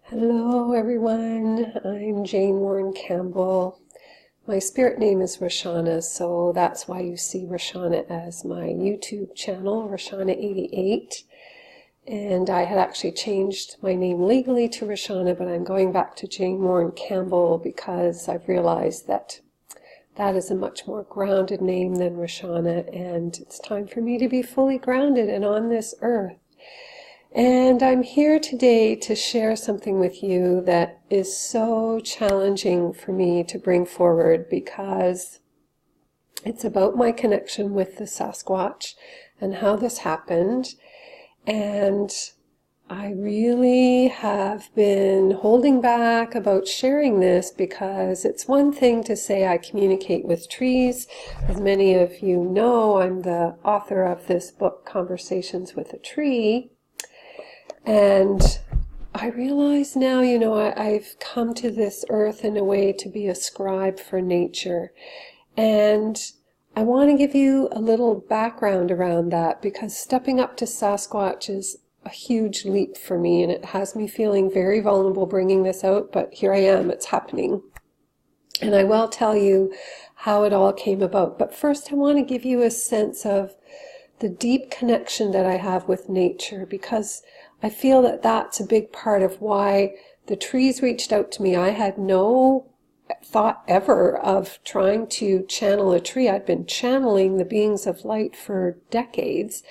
Hello everyone, I'm Jane Warren Campbell. My spirit name is Roshana, so that's why you see Roshana as my YouTube channel, Roshana88. And I had actually changed my name legally to Roshana, but I'm going back to Jane Warren Campbell because I've realized that that is a much more grounded name than Roshana, and it's time for me to be fully grounded and on this earth. And I'm here today to share something with you that is so challenging for me to bring forward because it's about my connection with the Sasquatch and how this happened. And I really have been holding back about sharing this because it's one thing to say I communicate with trees. As many of you know, I'm the author of this book, Conversations with a Tree. And I realize now, I've come to this earth in a way to be a scribe for nature. And I want to give you a little background around that because stepping up to Sasquatch is a huge leap for me, and it has me feeling very vulnerable bringing this out, but here I am, it's happening. And I will tell you how it all came about. But first I want to give you a sense of the deep connection that I have with nature, because I feel that that's a big part of why the trees reached out to me. I had no thought ever of trying to channel a tree. I'd been channeling the beings of light for decades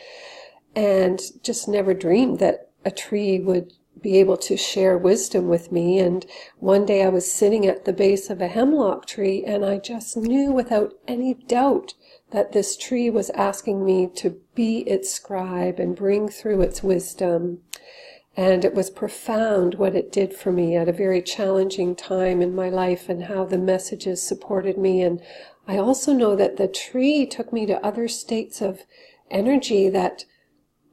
and just never dreamed that a tree would be able to share wisdom with me. And one day I was sitting at the base of a hemlock tree, and I just knew without any doubt that this tree was asking me to be its scribe and bring through its wisdom. And it was profound what it did for me at a very challenging time in my life and how the messages supported me. And I also know that the tree took me to other states of energy that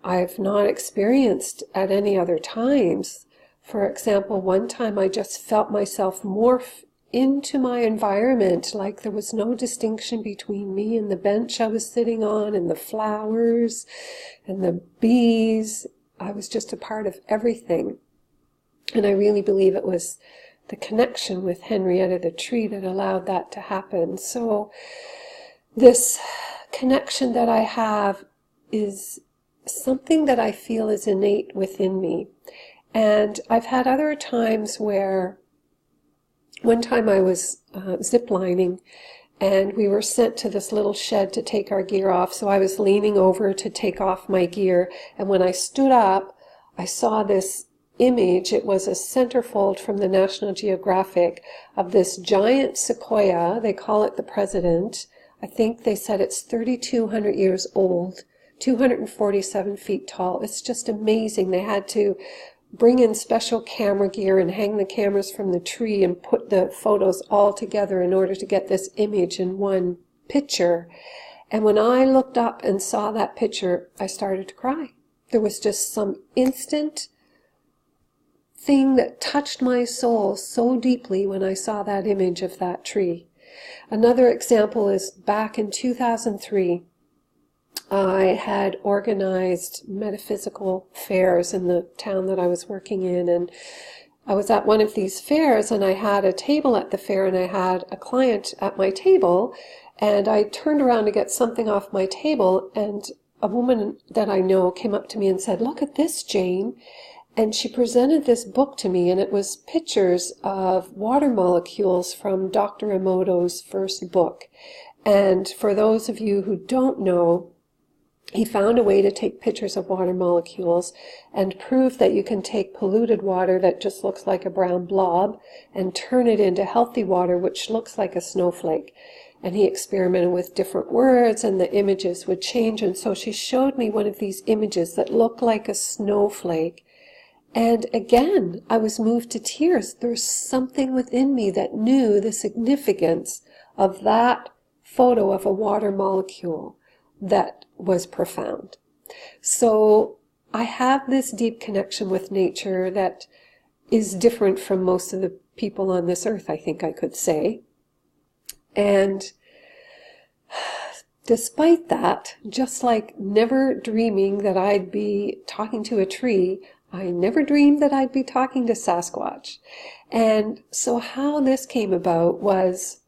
I've not experienced at any other times. For example, one time I just felt myself morph into my environment, like there was no distinction between me and the bench I was sitting on and the flowers and the bees. I was just a part of everything. And I really believe it was the connection with Henrietta the tree that allowed that to happen. So this connection that I have is something that I feel is innate within me. And I've had other times where one time I was ziplining, and we were sent to this little shed to take our gear off. So I was leaning over to take off my gear. And when I stood up, I saw this image. It was a centerfold from the National Geographic of this giant sequoia. They call it the President. I think they said it's 3,200 years old, 247 feet tall. It's just amazing. They had to bring in special camera gear and hang the cameras from the tree and put the photos all together in order to get this image in one picture. And when I looked up and saw that picture, I started to cry. There was just some instant thing that touched my soul so deeply when I saw that image of that tree. Another example is back in 2003. I had organized metaphysical fairs in the town that I was working in, and I was at one of these fairs, and I had a table at the fair, and I had a client at my table, and I turned around to get something off my table, and a woman that I know came up to me and said, "Look at this, Jane." And she presented this book to me, and it was pictures of water molecules from Dr. Emoto's first book. And for those of you who don't know, he found a way to take pictures of water molecules and prove that you can take polluted water that just looks like a brown blob and turn it into healthy water which looks like a snowflake. And he experimented with different words, and the images would change. And so she showed me one of these images that looked like a snowflake. And again, I was moved to tears. There's something within me that knew the significance of that photo of a water molecule that was profound. So I have this deep connection with nature that is different from most of the people on this earth, I think I could say. And despite that, just like never dreaming that I'd be talking to a tree, I never dreamed that I'd be talking to Sasquatch. And so how this came about was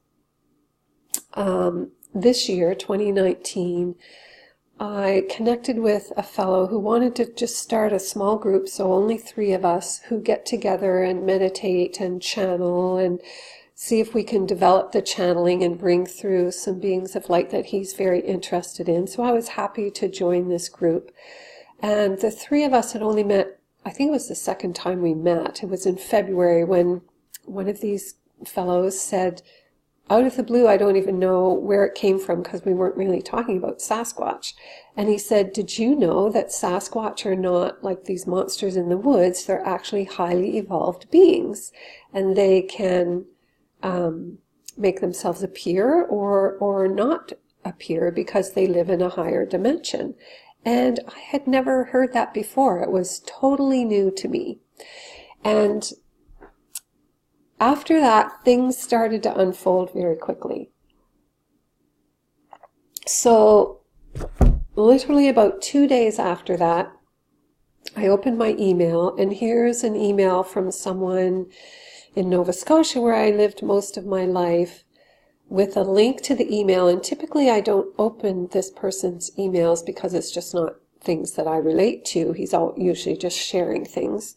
this year, 2019, I connected with a fellow who wanted to just start a small group, so only 3 of us, who get together and meditate and channel and see if we can develop the channeling and bring through some beings of light that he's very interested in. So I was happy to join this group. And the 3 of us had only met, I think it was the second time we met. It was in February when one of these fellows said, out of the blue, I don't even know where it came from because we weren't really talking about Sasquatch. And he said, did you know that Sasquatch are not like these monsters in the woods? They're actually highly evolved beings. And they can make themselves appear or not appear because they live in a higher dimension. And I had never heard that before. It was totally new to me. And after that, things started to unfold very quickly. So literally about 2 days after that, I opened my email, and here's an email from someone in Nova Scotia where I lived most of my life with a link to the email. And typically I don't open this person's emails because it's just not things that I relate to. He's usually just sharing things.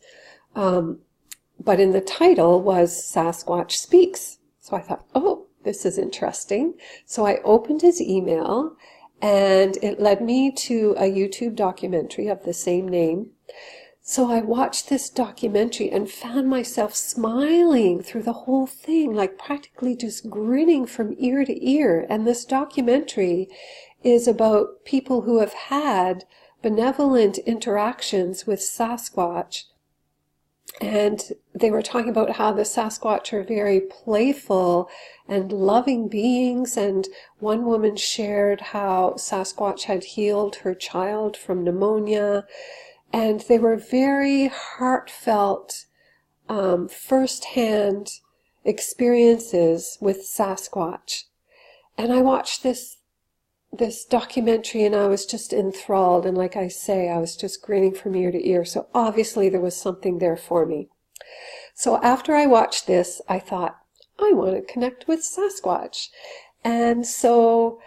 But in the title was Sasquatch Speaks. So I thought, oh, this is interesting. So I opened his email, and it led me to a YouTube documentary of the same name. So I watched this documentary and found myself smiling through the whole thing, like practically just grinning from ear to ear. And this documentary is about people who have had benevolent interactions with Sasquatch. And they were talking about how the Sasquatch are very playful and loving beings. And one woman shared how Sasquatch had healed her child from pneumonia. And they were very heartfelt, first-hand experiences with Sasquatch. And I watched this documentary, and I was just enthralled. And like I say, I was just grinning from ear to ear. So obviously there was something there for me. So after I watched this, I thought, I want to connect with Sasquatch. And so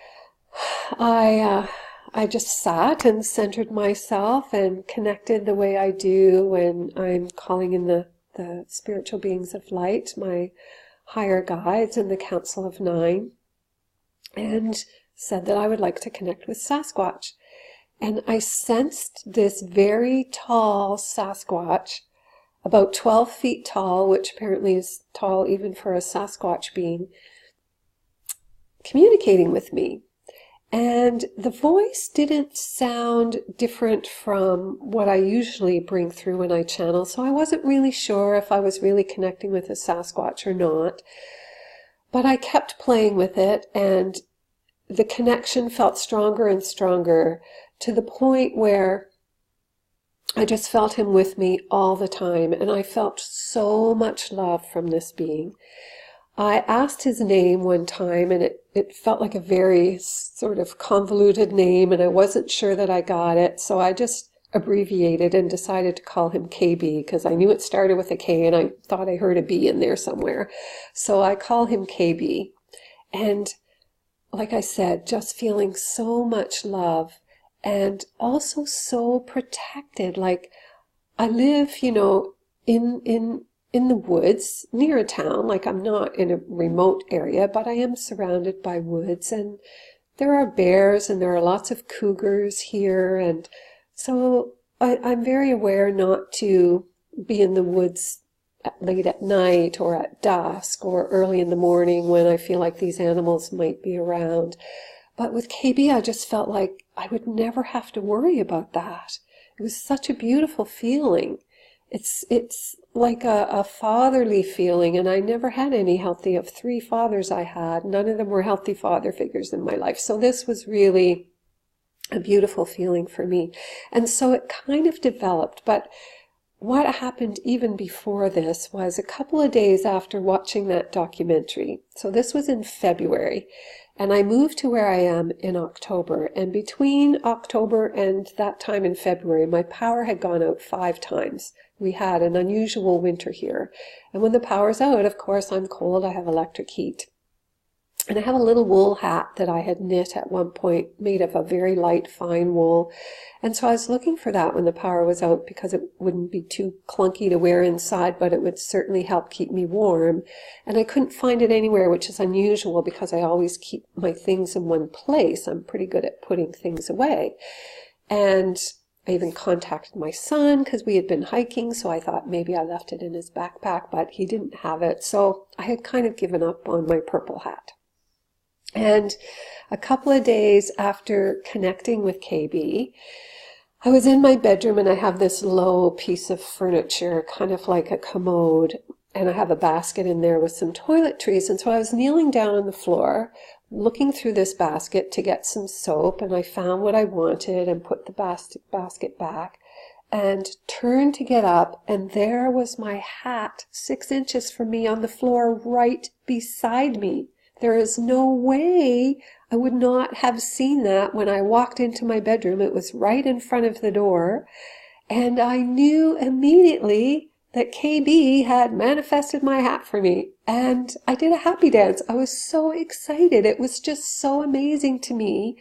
I just sat and centered myself and connected the way I do when I'm calling in the spiritual beings of light, my higher guides and the Council of Nine, and said that I would like to connect with Sasquatch. And I sensed this very tall Sasquatch, about 12 feet tall, which apparently is tall even for a Sasquatch being, communicating with me. And the voice didn't sound different from what I usually bring through when I channel, so I wasn't really sure if I was really connecting with a Sasquatch or not. But I kept playing with it, and the connection felt stronger and stronger, to the point where I just felt him with me all the time, and I felt so much love from this being. I asked his name one time, and it felt like a very sort of convoluted name, and I wasn't sure that I got it, so I just abbreviated and decided to call him KB, because I knew it started with a K, and I thought I heard a B in there somewhere. So I call him KB. And like I said, just feeling so much love, and also so protected. Like, I live, in the woods near a town. Like, I'm not in a remote area, but I am surrounded by woods, and there are bears and there are lots of cougars here. And so I'm very aware not to be in the woods late at night or at dusk or early in the morning when I feel like these animals might be around. But with KB, I just felt like I would never have to worry about that. It was such a beautiful feeling. It's like a fatherly feeling, and I never had any healthy. Of 3 fathers I had, none of them were healthy father figures in my life. So this was really a beautiful feeling for me. And so it kind of developed. But what happened even before this was a couple of days after watching that documentary. So this was in February. And I moved to where I am in October. And between October and that time in February, my power had gone out 5 times. We had an unusual winter here. And when the power's out, of course, I'm cold. I have electric heat. And I have a little wool hat that I had knit at one point, made of a very light, fine wool. And so I was looking for that when the power was out because it wouldn't be too clunky to wear inside, but it would certainly help keep me warm. And I couldn't find it anywhere, which is unusual because I always keep my things in one place. I'm pretty good at putting things away. And I even contacted my son because we had been hiking, so I thought maybe I left it in his backpack, but he didn't have it. So I had kind of given up on my purple hat. And a couple of days after connecting with KB, I was in my bedroom and I have this low piece of furniture, kind of like a commode, and I have a basket in there with some toiletries. And so I was kneeling down on the floor, looking through this basket to get some soap, and I found what I wanted and put the basket back and turned to get up, and there was my hat 6 inches from me on the floor right beside me. There is no way I would not have seen that when I walked into my bedroom. It was right in front of the door, and I knew immediately that KB had manifested my hat for me, and I did a happy dance. I was so excited. It was just so amazing to me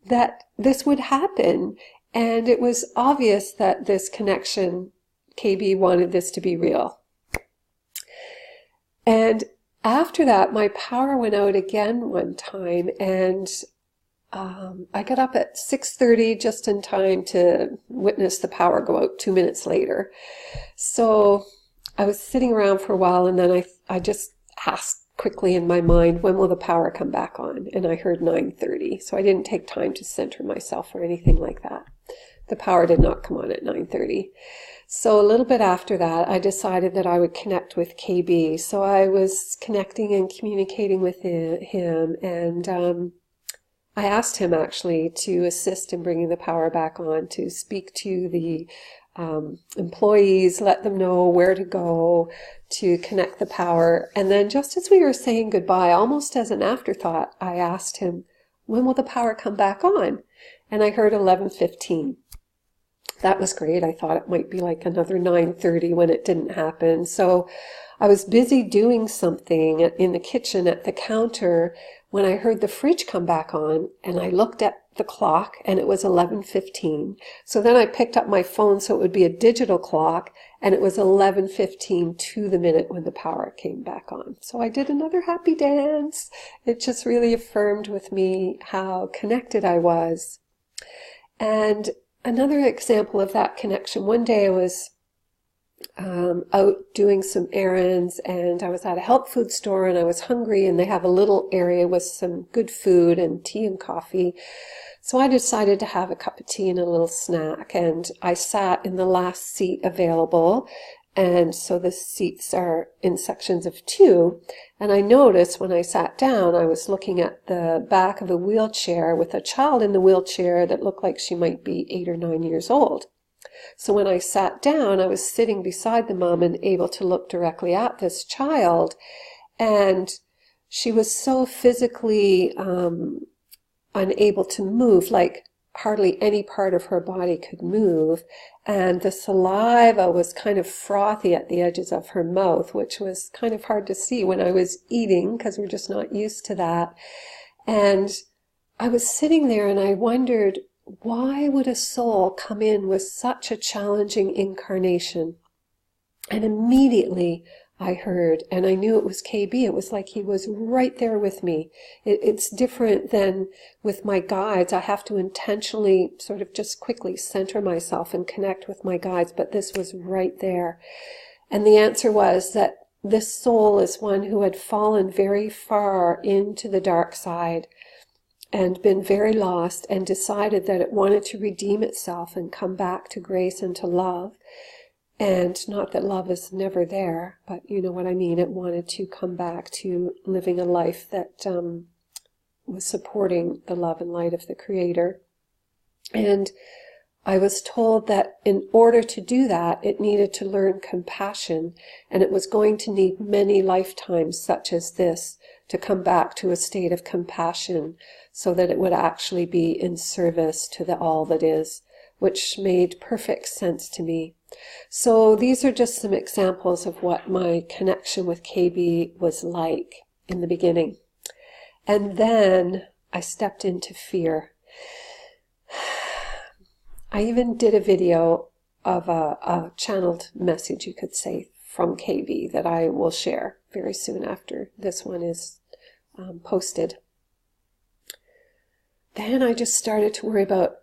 that this would happen, and it was obvious that this connection, KB wanted this to be real. And after that, my power went out again one time, and I got up at 6:30 just in time to witness the power go out 2 minutes later. So I was sitting around for a while, and then I just asked quickly in my mind, when will the power come back on? And I heard 9:30, so I didn't take time to center myself or anything like that. The power did not come on at 9:30. So a little bit after that, I decided that I would connect with KB. So I was connecting and communicating with him, and I asked him actually to assist in bringing the power back on, to speak to the employees, let them know where to go to connect the power. And then just as we were saying goodbye, almost as an afterthought, I asked him, when will the power come back on? And I heard 11:15. That was great. I thought it might be like another 9:30 when it didn't happen. So I was busy doing something in the kitchen at the counter when I heard the fridge come back on, and I looked at the clock and it was 11:15. So then I picked up my phone so it would be a digital clock, and it was 11:15 to the minute when the power came back on. So I did another happy dance. It just really affirmed with me how connected I was. And another example of that connection, one day I was out doing some errands, and I was at a health food store, and I was hungry, and they have a little area with some good food and tea and coffee. So I decided to have a cup of tea and a little snack, and I sat in the last seat available. And so the seats are in sections of 2. And I noticed when I sat down, I was looking at the back of a wheelchair with a child in the wheelchair that looked like she might be 8 or 9 years old. So when I sat down, I was sitting beside the mom and able to look directly at this child. And she was so physically unable to move, like hardly any part of her body could move, and the saliva was kind of frothy at the edges of her mouth, which was kind of hard to see when I was eating because we're just not used to that. And I was sitting there and I wondered, why would a soul come in with such a challenging incarnation? And immediately I heard, and I knew it was KB. It was like he was right there with me. It's different than with my guides. I have to intentionally sort of just quickly center myself and connect with my guides, but this was right there. And the answer was that this soul is one who had fallen very far into the dark side and been very lost, and decided that it wanted to redeem itself and come back to grace and to love. And not that love is never there, but you know what I mean. It wanted to come back to living a life that was supporting the love and light of the Creator. And I was told that in order to do that, it needed to learn compassion, and it was going to need many lifetimes such as this to come back to a state of compassion so that it would actually be in service to the all that is, which made perfect sense to me. So these are just some examples of what my connection with KB was like in the beginning. And then I stepped into fear. I even did a video of a channeled message, you could say, from KB that I will share very soon after this one is posted. Then I just started to worry about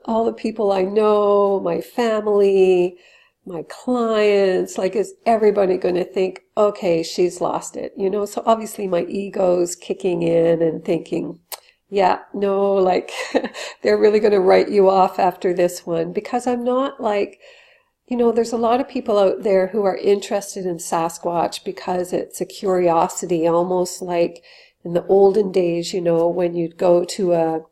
all the people I know, my family, my clients. Like, is everybody going to think, okay, she's lost it? You know, so obviously my ego's kicking in and thinking, yeah, no, like they're really going to write you off after this one, because I'm not like, you know, there's a lot of people out there who are interested in Sasquatch because it's a curiosity, almost like in the olden days, you know, when you'd go to a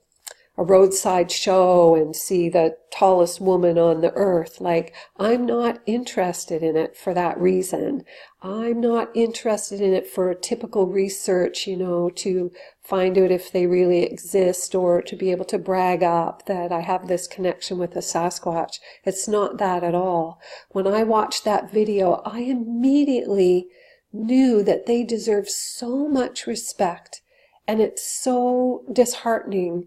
roadside show and see the tallest woman on the earth. Like, I'm not interested in it for that reason. I'm not interested in it for typical research, you know, to find out if they really exist or to be able to brag up that I have this connection with a Sasquatch. It's not that at all. When I watched that video, I immediately knew that they deserve so much respect, and it's so disheartening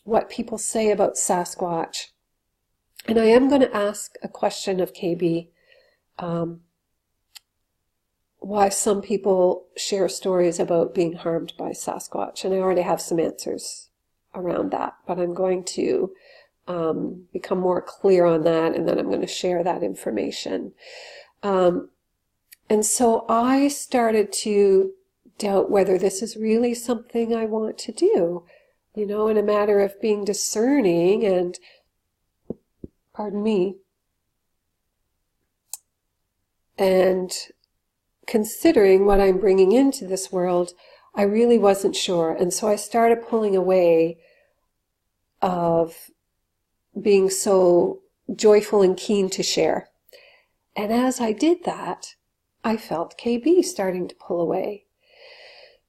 what people say about Sasquatch. And I am going to ask a question of KB, why some people share stories about being harmed by Sasquatch. And I already have some answers around that, but I'm going to become more clear on that, and then I'm going to share that information. And so I started to doubt whether this is really something I want to do. You know, in a matter of being discerning and, pardon me, and considering what I'm bringing into this world, I really wasn't sure. And so I started pulling away of being so joyful and keen to share. And as I did that, I felt KB starting to pull away.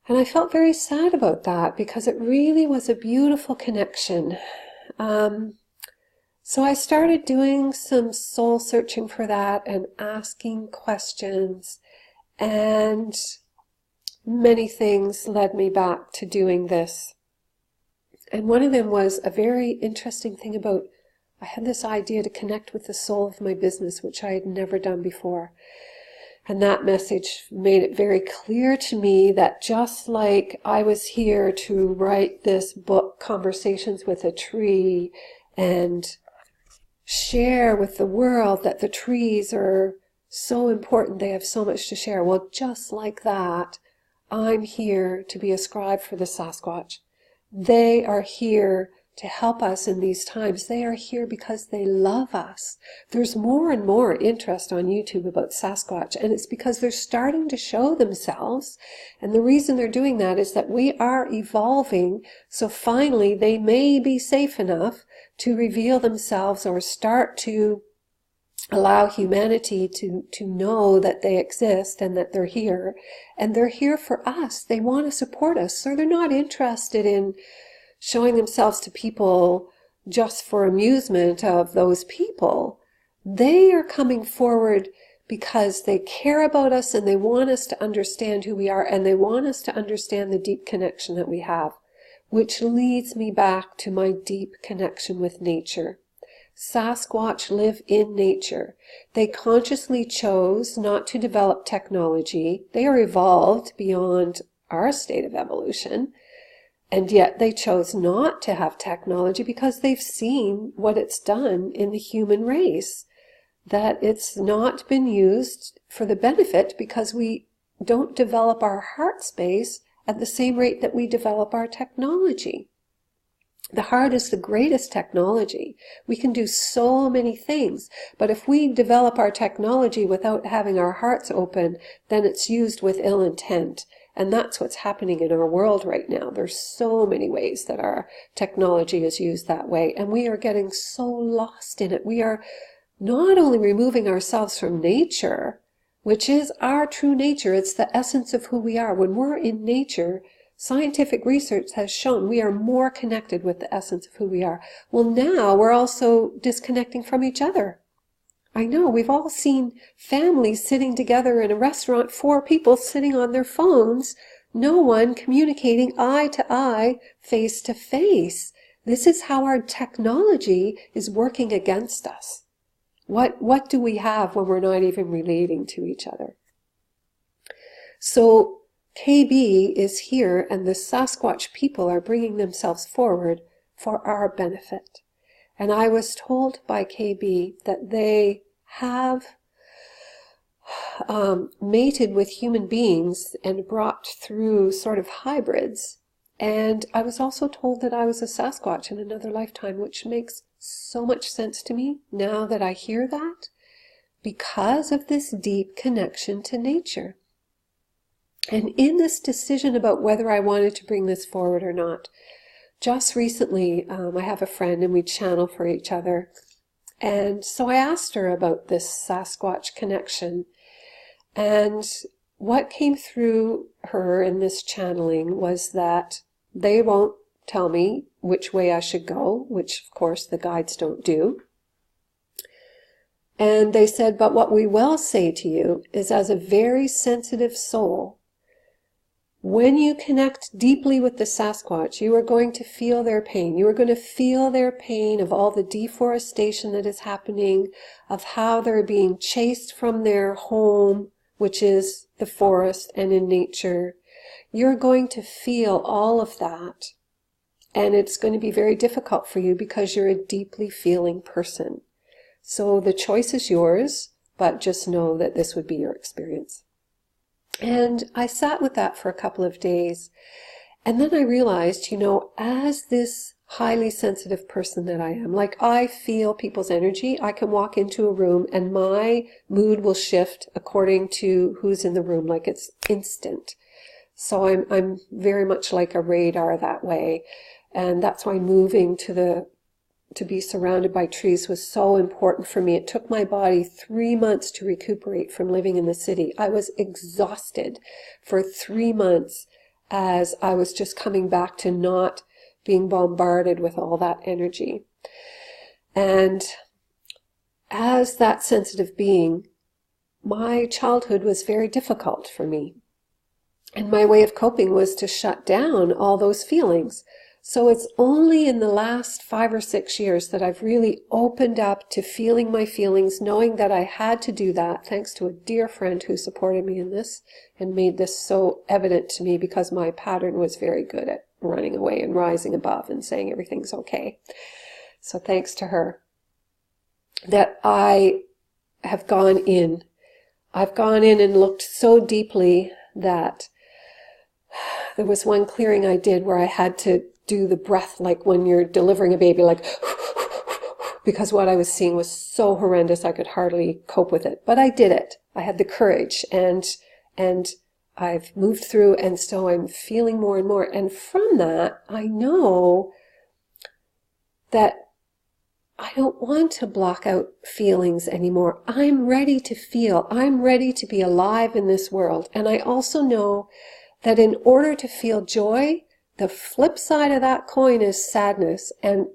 And I felt very sad about that because it really was a beautiful connection. So I started doing some soul searching for that and asking questions, and many things led me back to doing this. And one of them was a very interesting thing about, I had this idea to connect with the soul of my business, which I had never done before. And that message made it very clear to me that just like I was here to write this book, Conversations with a Tree, and share with the world that the trees are so important, they have so much to share. Well, just like that, I'm here to be a scribe for the Sasquatch. They are here to help us in these times. They are here because they love us. There's more and more interest on YouTube about Sasquatch, and it's because they're starting to show themselves. And the reason they're doing that is that we are evolving, so finally they may be safe enough to reveal themselves or start to allow humanity to know that they exist and that they're here. And they're here for us. They want to support us. So they're not interested in showing themselves to people just for amusement of those people. They are coming forward because they care about us and they want us to understand who we are, and they want us to understand the deep connection that we have, which leads me back to my deep connection with nature. Sasquatch live in nature. They consciously chose not to develop technology. They are evolved beyond our state of evolution. And yet they chose not to have technology because they've seen what it's done in the human race, that it's not been used for the benefit because we don't develop our heart space at the same rate that we develop our technology. The heart is the greatest technology. We can do so many things, but if we develop our technology without having our hearts open, then it's used with ill intent. And that's what's happening in our world right now. There's so many ways that our technology is used that way, and we are getting so lost in it. We are not only removing ourselves from nature, which is our true nature. It's the essence of who we are. When we're in nature, scientific research has shown we are more connected with the essence of who we are. Well, now we're also disconnecting from each other. I know, we've all seen families sitting together in a restaurant, 4 people sitting on their phones, no one communicating eye to eye, face to face. This is how our technology is working against us. What do we have when we're not even relating to each other? So KB is here, and the Sasquatch people are bringing themselves forward for our benefit. And I was told by KB that they have mated with human beings and brought through sort of hybrids. And I was also told that I was a Sasquatch in another lifetime, which makes so much sense to me now that I hear that, because of this deep connection to nature. And in this decision about whether I wanted to bring this forward or not, just recently I have a friend and we channel for each other. And so I asked her about this Sasquatch connection. And what came through her in this channeling was that they won't tell me which way I should go, which of course the guides don't do. And they said, but what we will say to you is, as a very sensitive soul, when you connect deeply with the Sasquatch, you are going to feel their pain. You are going to feel their pain of all the deforestation that is happening, of how they're being chased from their home, which is the forest and in nature. You're going to feel all of that. And it's going to be very difficult for you because you're a deeply feeling person. So the choice is yours, but just know that this would be your experience. And I sat with that for a couple of days. And then I realized, as this highly sensitive person that I am, like I feel people's energy. I can walk into a room and my mood will shift according to who's in the room, like it's instant. So I'm very much like a radar that way. And that's why moving to be surrounded by trees was so important for me. It took my body 3 months to recuperate from living in the city. I was exhausted for 3 months as I was just coming back to not being bombarded with all that energy. And as that sensitive being, my childhood was very difficult for me. And my way of coping was to shut down all those feelings. So it's only in the last 5 or 6 years that I've really opened up to feeling my feelings, knowing that I had to do that, thanks to a dear friend who supported me in this and made this so evident to me, because my pattern was very good at running away and rising above and saying everything's okay. So thanks to her, that I have gone in. I've gone in and looked so deeply that there was one clearing I did where I had to do the breath like when you're delivering a baby, like, because what I was seeing was so horrendous I could hardly cope with it. But I did it. I had the courage, and I've moved through, and so I'm feeling more and more. And from that, I know that I don't want to block out feelings anymore. I'm ready to feel. I'm ready to be alive in this world. And I also know that in order to feel joy, the flip side of that coin is sadness, and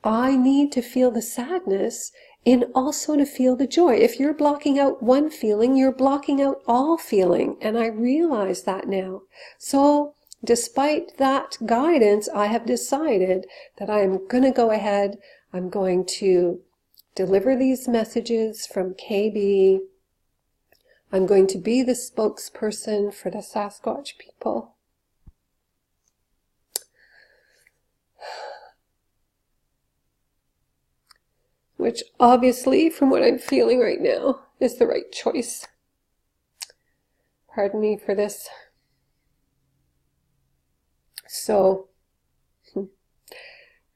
I need to feel the sadness in also to feel the joy. If you're blocking out one feeling, you're blocking out all feeling, and I realize that now. So despite that guidance, I have decided that I'm going to go ahead, I'm going to deliver these messages from KB. I'm going to be the spokesperson for the Sasquatch people. Which obviously, from what I'm feeling right now, is the right choice. Pardon me for this. So,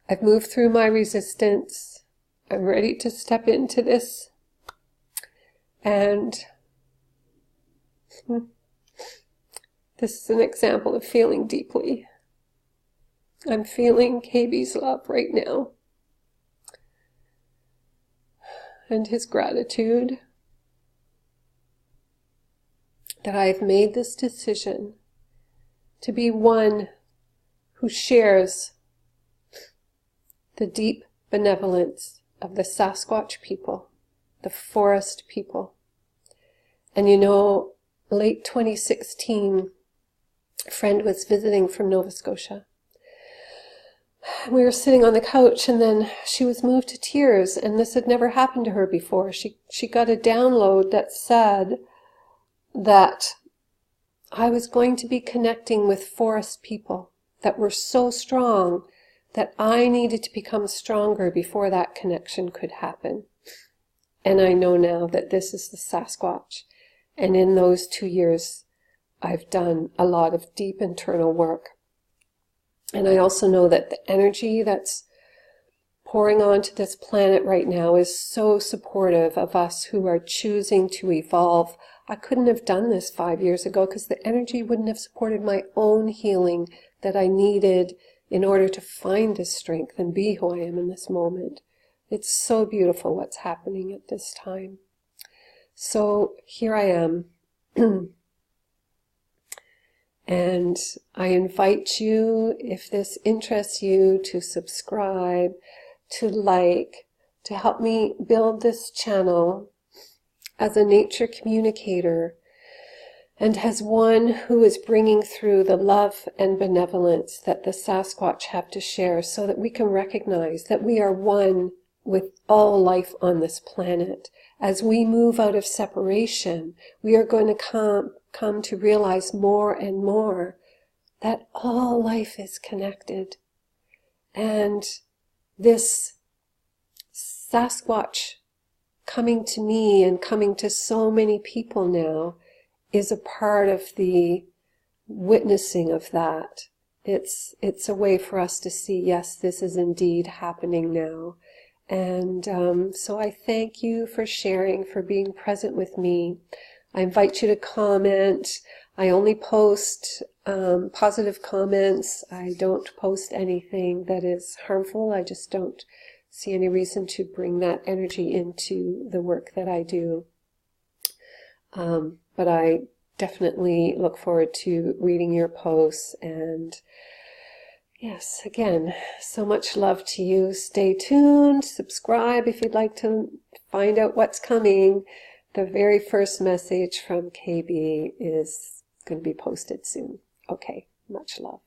I've moved through my resistance. I'm ready to step into this. And this is an example of feeling deeply. I'm feeling KB's love right now. And his gratitude. that I've made this decision to be one who shares the deep benevolence of the Sasquatch people, the forest people. And you know, late 2016, a friend was visiting from Nova Scotia. We were sitting on the couch, and then she was moved to tears, and this had never happened to her before. She got a download that said that I was going to be connecting with forest people that were so strong that I needed to become stronger before that connection could happen. And I know now that this is the Sasquatch. And in those 2 years, I've done a lot of deep internal work. And I also know that the energy that's pouring onto this planet right now is so supportive of us who are choosing to evolve. I couldn't have done this 5 years ago because the energy wouldn't have supported my own healing that I needed in order to find this strength and be who I am in this moment. It's so beautiful what's happening at this time. So here I am. And I invite you, if this interests you, to subscribe, to like, to help me build this channel as a nature communicator and as one who is bringing through the love and benevolence that the Sasquatch have to share, so that we can recognize that we are one with all life on this planet. As we move out of separation, we are going to come to realize more and more that all life is connected. And this Sasquatch coming to me and coming to so many people now is a part of the witnessing of that. It's a way for us to see, yes, this is indeed happening now. And so I thank you for sharing, for being present with me. I invite you to comment. I only post positive comments. I don't post anything that is harmful. I just don't see any reason to bring that energy into the work that I do. But I definitely look forward to reading your posts. And yes, again, so much love to you. Stay tuned. Subscribe if you'd like to find out what's coming. The very first message from KB is going to be posted soon. Okay, much love.